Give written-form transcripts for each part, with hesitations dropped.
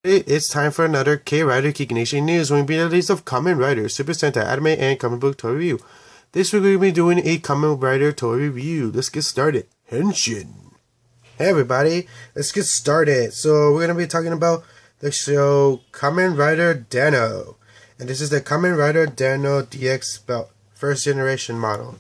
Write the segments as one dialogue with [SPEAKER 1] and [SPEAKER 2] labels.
[SPEAKER 1] It's time for another K-Rider Geek Nation news when we bring the list of Kamen Rider, Super Sentai anime, and comic book toy review. This week we're going to be doing a Kamen Rider toy review. Let's get started. Henshin! Hey everybody, let's get started. So we're going to be talking about the show Kamen Rider Dano. And this is the Kamen Rider Dano DX belt, first generation model.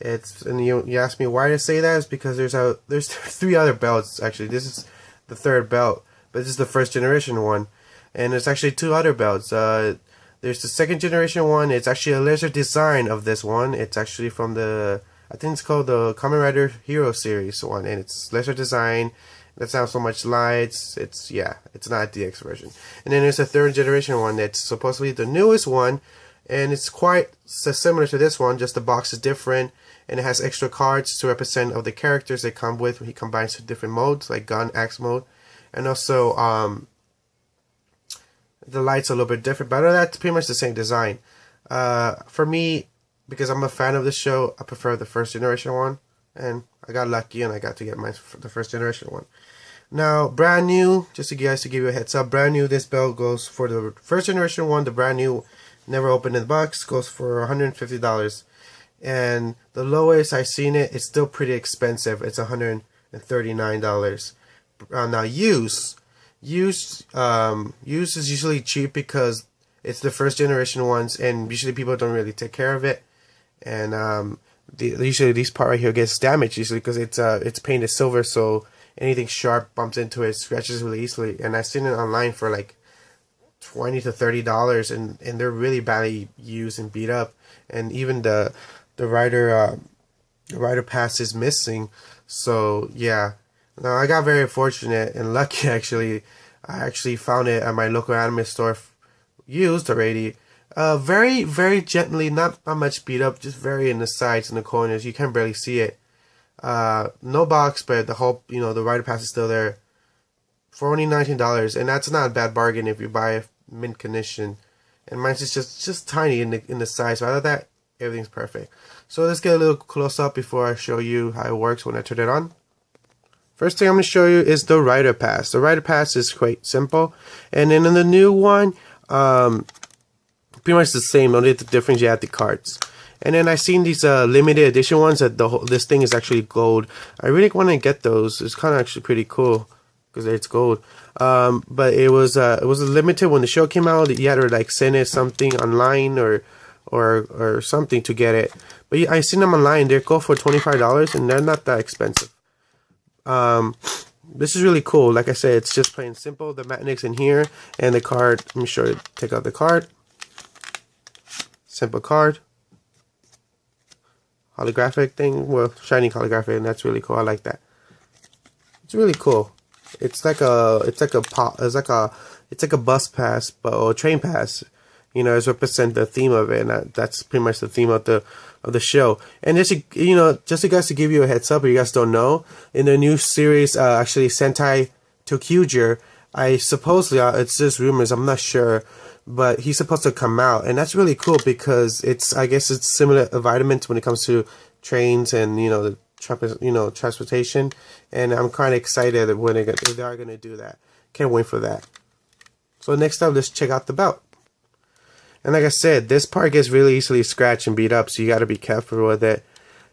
[SPEAKER 1] And you asked me why to say that. It's because there's three other belts actually. This is the third belt. But this is the first generation one, and there's actually two other belts. There's the second generation one. It's actually a laser design of this one. It's actually from I think it's called the Kamen Rider Hero series one, and it's laser design. That's not so much lights. It's not a DX version. And then there's a third generation one that's supposedly the newest one, and it's quite similar to this one. Just the box is different, and it has extra cards to represent of the characters they come with. He combines two different modes, like gun, axe mode. And also, the light's a little bit different, but that's pretty much the same design. For me, because I'm a fan of the show, I prefer the first generation one, and I got lucky and I got to get the first generation one. Now, brand new, just to give you a heads up, brand new, this belt goes for the first generation one, the brand new, never opened in the box, goes for $150. And the lowest I've seen it's still pretty expensive. It's $139. Now used is usually cheap because it's the first generation ones, and usually people don't really take care of it, and usually this part right here gets damaged usually because it's painted silver, so anything sharp bumps into it, scratches really easily. And I've seen it online for like $20 to $30, and they're really badly used and beat up, and even the rider pass is missing. So yeah. Now, I got very fortunate and lucky, actually. I actually found it at my local anime store used already. Very, very gently, not much beat up, just very in the sides and the corners. You can barely see it. No box, but the whole, the rider pass is still there. For only $19, and that's not a bad bargain if you buy it mint condition. And mine's just tiny in the size. So out of that, everything's perfect. So let's get a little close up before I show you how it works when I turn it on. First thing I'm going to show you is the rider pass. The rider pass is quite simple, and then in the new one, pretty much the same. Only the difference, you add the cards. And then I've seen these limited edition ones that this thing is actually gold. I really want to get those. It's kind of actually pretty cool because it's gold. But it was limited when the show came out. You had to like send it something online or something to get it. But I seen them online. They go for $25, and they're not that expensive. This is really cool. Like I said, it's just plain simple. The magnets in here and the card. Let me show you. Take out the card. Simple card. Holographic thing. Well, shiny holographic, and that's really cool. I like that. It's really cool. It's like a bus pass, or a train pass. It's represent the theme of it, and that's pretty much the theme of the show. And just just guys to give you a heads up, if you guys don't know, in the new series, actually Sentai Tokyuger, I supposedly it's just rumors, I'm not sure, but he's supposed to come out, and that's really cool because I guess it's similar environment when it comes to trains and the transportation, and I'm kind of excited when they are gonna do that. Can't wait for that. So next up, let's check out the belt. And like I said, this part gets really easily scratched and beat up, so you got to be careful with it.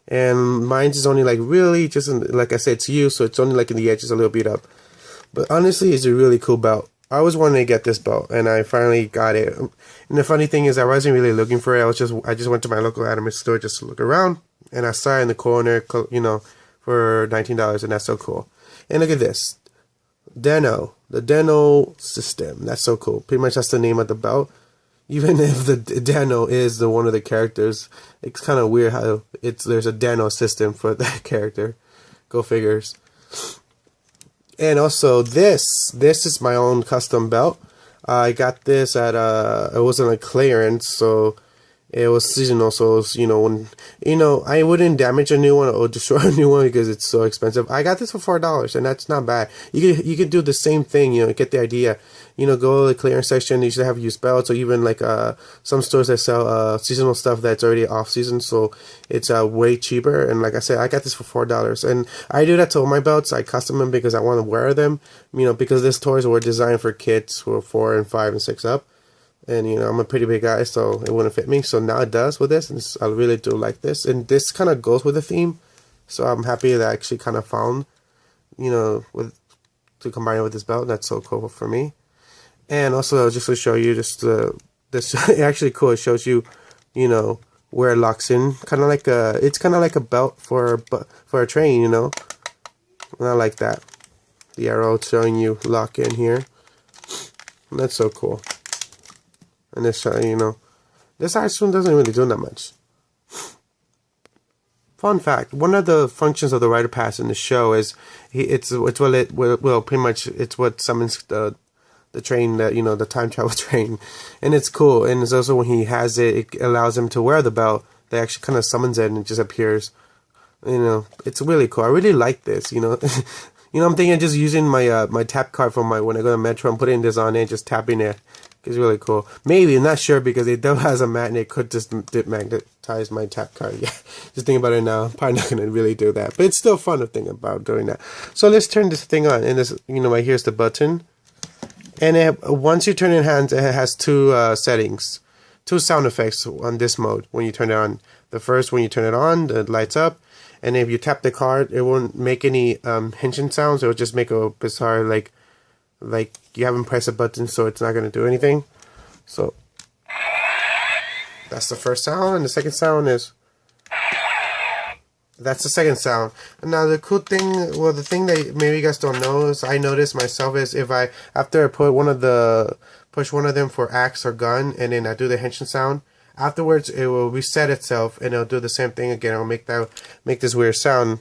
[SPEAKER 1] And mine is only like really just like I said, it's used, so it's only like in the edges a little beat up. But honestly, it's a really cool belt. I always wanted to get this belt, and I finally got it. And the funny thing is, I wasn't really looking for it. I just went to my local anime store just to look around, and I saw it in the corner, for $19, and that's so cool. And look at this, Dano, the Dano system. That's so cool. Pretty much that's the name of the belt. Even if the Dano is one of the characters, it's kind of weird how there's a Dano system for that character. Go figures. And also this is my own custom belt. I got this at it wasn't a clearance, so It was seasonal, so it was, when I wouldn't damage a new one or destroy a new one because it's so expensive. I got this for $4, and that's not bad. You could do the same thing, get the idea. Go to the clearance section. You should have used belts, or even like some stores that sell seasonal stuff that's already off season, so it's way cheaper. And like I said, I got this for $4, and I do that to all my belts. I custom them because I want to wear them, because these toys were designed for kids who are 4 and 5 and 6 up. And I'm a pretty big guy, so it wouldn't fit me. So now it does with this, and I really do like this. And this kind of goes with the theme, so I'm happy that I actually kind of found, with to combine it with this belt. That's so cool for me. And also, just to show you, this actually cool. It shows you, where it locks in. It's kind of like a belt for a train, And I like that. The arrow showing you lock in here. And that's so cool. And this, this iPhone doesn't really do that much. Fun fact: one of the functions of the Rider Pass in the show is it's pretty much it's what summons the train, that the time travel train, and it's cool. And it's also when he has it, it allows him to wear the belt. That actually kind of summons it and it just appears. It's really cool. I really like this. I'm thinking of just using my my tap card from when I go to Metro and putting this on it, just tapping it. It's really cool. Maybe, I'm not sure, because it does has a magnet. It could just magnetize my tap card. Yeah, just thinking about it now. I'm probably not going to really do that. But it's still fun to think about doing that. So let's turn this thing on. And this, right here's the button. And once you turn it in hands, it has two settings. Two sound effects on this mode when you turn it on. The first, when you turn it on, it lights up. And if you tap the card, it won't make any hinging sounds. It will just make a bizarre, like you haven't pressed a button, so it's not going to do anything. So that's the first sound, and the second sound is, that's the second sound. And now the cool thing, the thing that maybe you guys don't know is, I noticed myself, is if after I push one of them for axe or gun, and then I do the henshin sound, afterwards it will reset itself and it'll do the same thing again. It'll make this weird sound,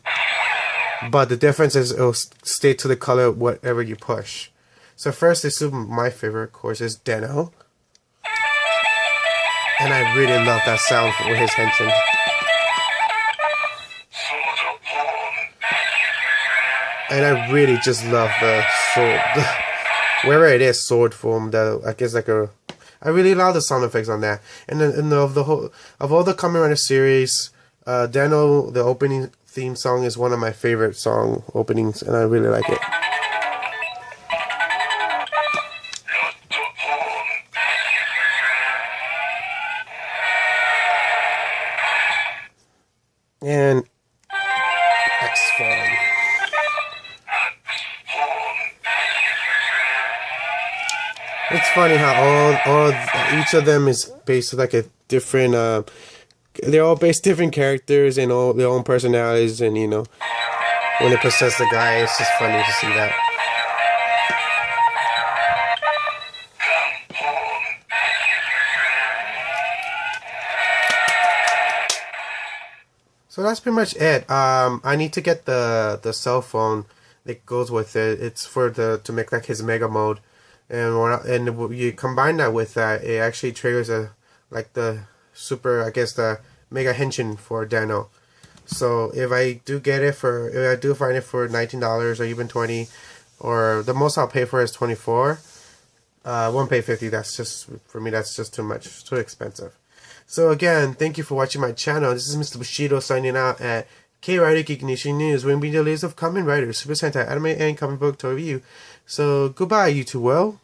[SPEAKER 1] but the difference is it'll stay to the color whatever you push. So first, my favorite, of course, is Deno. And I really love that sound with his henshin. And I really just love the sword. Wherever it is, sword form, I guess I really love the sound effects on that. And then of all the Kamen Rider series, Deno, the opening theme song, is one of my favorite song openings, and I really like it. And X-Form. It's funny how each of them is based like a different. They're all based different characters and all their own personalities, and when they possess the guy, it's just funny to see that. So that's pretty much it. I need to get the cell phone that goes with it. It's to make like his mega mode, and you combine that with that, it actually triggers the super, I guess, the mega henshin for Deno. So if I do find it for $19 or even $20, or the most I'll pay for is $24. I won't pay $50. That's just, for me, that's just too much. It's too expensive. So again, thank you for watching my channel. This is Mr. Bushido signing out at K-Rider Geek Nation News, where we bring you the latest of Kamen Rider, Super Sentai, anime, and comic book toy review. So goodbye, you two. Well.